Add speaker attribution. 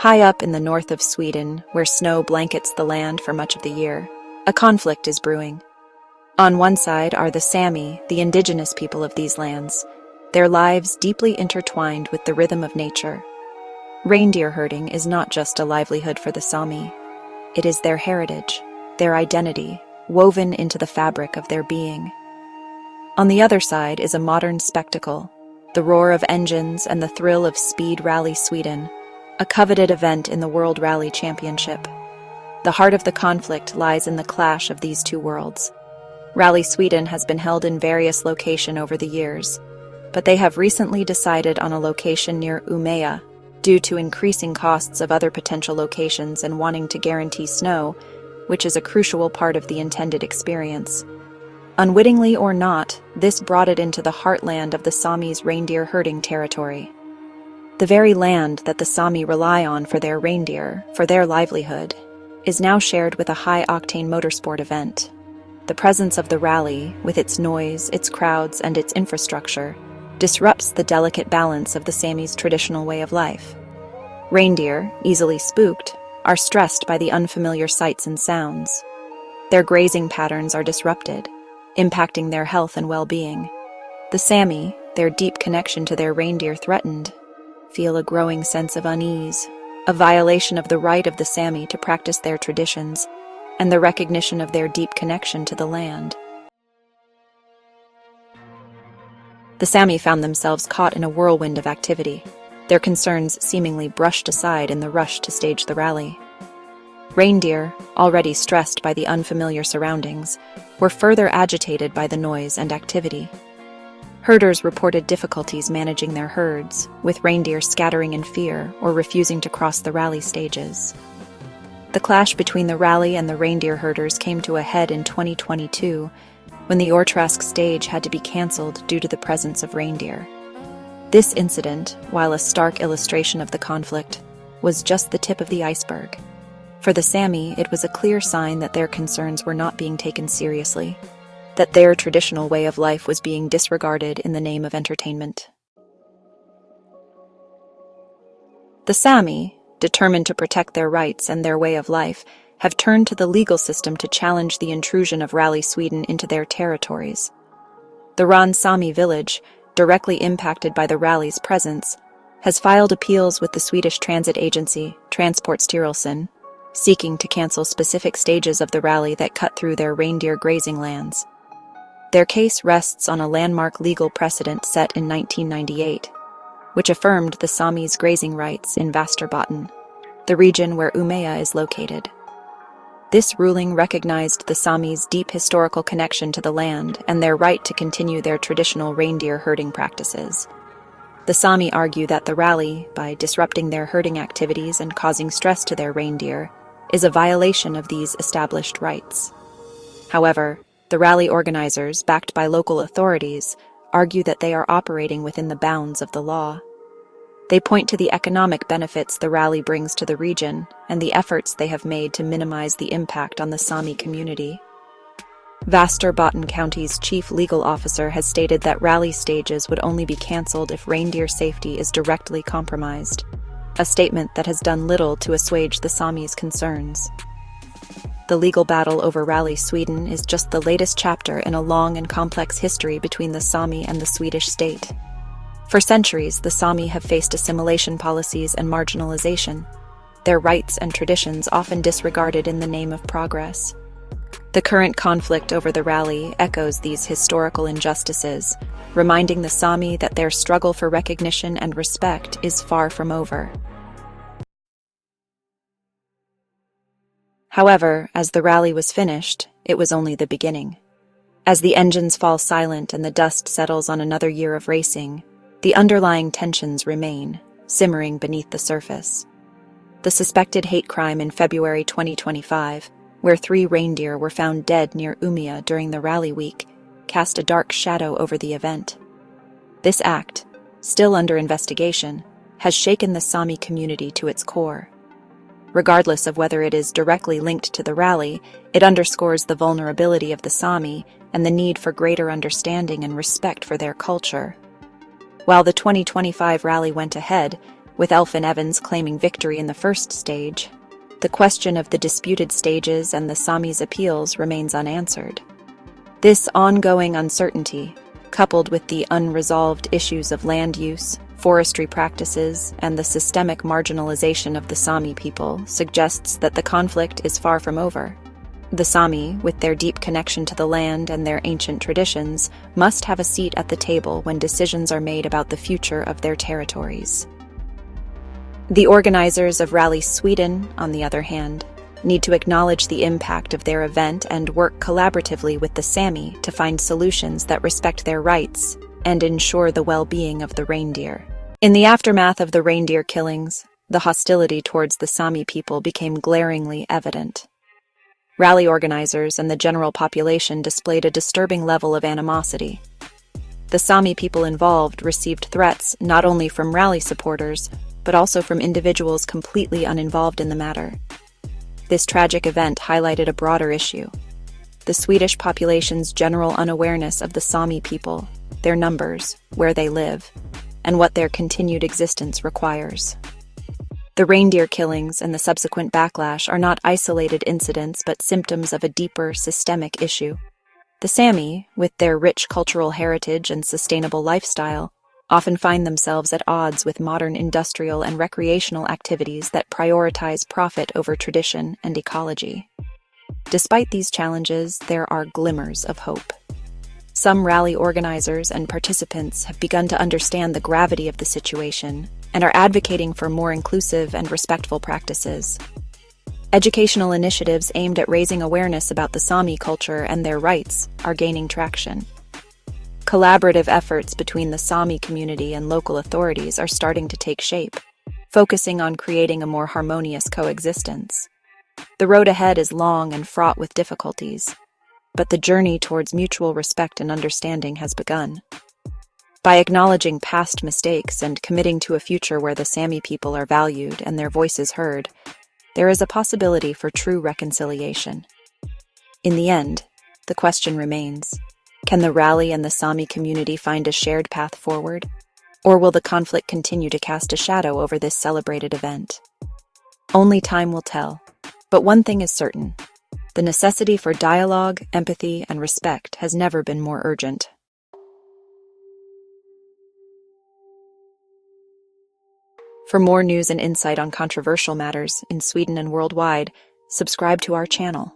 Speaker 1: High up in the north of Sweden, where snow blankets the land for much of the year, a conflict is brewing. On one side are the Sami, the indigenous people of these lands, their lives deeply intertwined with the rhythm of nature. Reindeer herding is not just a livelihood for the Sami. It is their heritage, their identity, woven into the fabric of their being. On the other side is a modern spectacle, the roar of engines and the thrill of Speed Rally Sweden, a coveted event in the World Rally Championship. The heart of the conflict lies in the clash of these two worlds. Rally Sweden has been held in various locations over the years, but they have recently decided on a location near Umeå due to increasing costs of other potential locations and wanting to guarantee snow, which is a crucial part of the intended experience. Unwittingly or not, this brought it into the heartland of the Sami's reindeer herding territory. The very land that the Sami rely on for their reindeer, for their livelihood, is now shared with a high-octane motorsport event. The presence of the rally, with its noise, its crowds, and its infrastructure, disrupts the delicate balance of the Sami's traditional way of life. Reindeer, easily spooked, are stressed by the unfamiliar sights and sounds. Their grazing patterns are disrupted, impacting their health and well-being. The Sami, their deep connection to their reindeer threatened, feel a growing sense of unease, a violation of the right of the Sami to practice their traditions, and the recognition of their deep connection to the land. The Sami found themselves caught in a whirlwind of activity, their concerns seemingly brushed aside in the rush to stage the rally. Reindeer, already stressed by the unfamiliar surroundings, were further agitated by the noise and activity. Herders reported difficulties managing their herds, with reindeer scattering in fear or refusing to cross the rally stages. The clash between the rally and the reindeer herders came to a head in 2022, when the Ortrask stage had to be cancelled due to the presence of reindeer. This incident, while a stark illustration of the conflict, was just the tip of the iceberg. For the Sami, it was a clear sign that their concerns were not being taken seriously, that their traditional way of life was being disregarded in the name of entertainment. The Sami, determined to protect their rights and their way of life, have turned to the legal system to challenge the intrusion of Rally Sweden into their territories. The Ran Sami village, directly impacted by the rally's presence, has filed appeals with the Swedish transit agency, Transportstyrelsen, seeking to cancel specific stages of the rally that cut through their reindeer grazing lands. Their case rests on a landmark legal precedent set in 1998, which affirmed the Sami's grazing rights in Västerbotten, the region where Umeå is located. This ruling recognized the Sami's deep historical connection to the land and their right to continue their traditional reindeer herding practices. The Sami argue that the rally, by disrupting their herding activities and causing stress to their reindeer, is a violation of these established rights. However, the rally organizers, backed by local authorities, argue that they are operating within the bounds of the law. They point to the economic benefits the rally brings to the region and the efforts they have made to minimize the impact on the Sami community. Västerbotten County's chief legal officer has stated that rally stages would only be cancelled if reindeer safety is directly compromised, a statement that has done little to assuage the Sami's concerns. The legal battle over Rally Sweden is just the latest chapter in a long and complex history between the Sami and the Swedish state. For centuries, the Sami have faced assimilation policies and marginalization, their rights and traditions often disregarded in the name of progress. The current conflict over the rally echoes these historical injustices, reminding the Sami that their struggle for recognition and respect is far from over. However, as the rally was finished, it was only the beginning. As the engines fall silent and the dust settles on another year of racing, the underlying tensions remain, simmering beneath the surface. The suspected hate crime in February 2025, where 3 reindeer were found dead near Umeå during the rally week, cast a dark shadow over the event. This act, still under investigation, has shaken the Sami community to its core. Regardless of whether it is directly linked to the rally, it underscores the vulnerability of the Sami and the need for greater understanding and respect for their culture. While the 2025 rally went ahead, with Elfin Evans claiming victory in the first stage. The question of the disputed stages and the Sami's appeals remains unanswered. This ongoing uncertainty, coupled with the unresolved issues of land use, forestry practices, and the systemic marginalization of the Sami people, suggests that the conflict is far from over. The Sami, with their deep connection to the land and their ancient traditions, must have a seat at the table when decisions are made about the future of their territories. The organizers of Rally Sweden, on the other hand, need to acknowledge the impact of their event and work collaboratively with the Sami to find solutions that respect their rights and ensure the well-being of the reindeer. In the aftermath of the reindeer killings, the hostility towards the Sami people became glaringly evident. Rally organizers and the general population displayed a disturbing level of animosity. The Sami people involved received threats not only from rally supporters, but also from individuals completely uninvolved in the matter. This tragic event highlighted a broader issue: the Swedish population's general unawareness of the Sami people, their numbers, where they live, and what their continued existence requires. The reindeer killings and the subsequent backlash are not isolated incidents but symptoms of a deeper, systemic issue. The Sami, with their rich cultural heritage and sustainable lifestyle, often find themselves at odds with modern industrial and recreational activities that prioritize profit over tradition and ecology. Despite these challenges, there are glimmers of hope. Some rally organizers and participants have begun to understand the gravity of the situation and are advocating for more inclusive and respectful practices. Educational initiatives aimed at raising awareness about the Sami culture and their rights are gaining traction. Collaborative efforts between the Sami community and local authorities are starting to take shape, focusing on creating a more harmonious coexistence. The road ahead is long and fraught with difficulties, but the journey towards mutual respect and understanding has begun. By acknowledging past mistakes and committing to a future where the Sami people are valued and their voices heard, there is a possibility for true reconciliation. In the end, the question remains: can the rally and the Sami community find a shared path forward? Or will the conflict continue to cast a shadow over this celebrated event? Only time will tell, but one thing is certain: the necessity for dialogue, empathy, and respect has never been more urgent. For more news and insight on controversial matters in Sweden and worldwide, subscribe to our channel.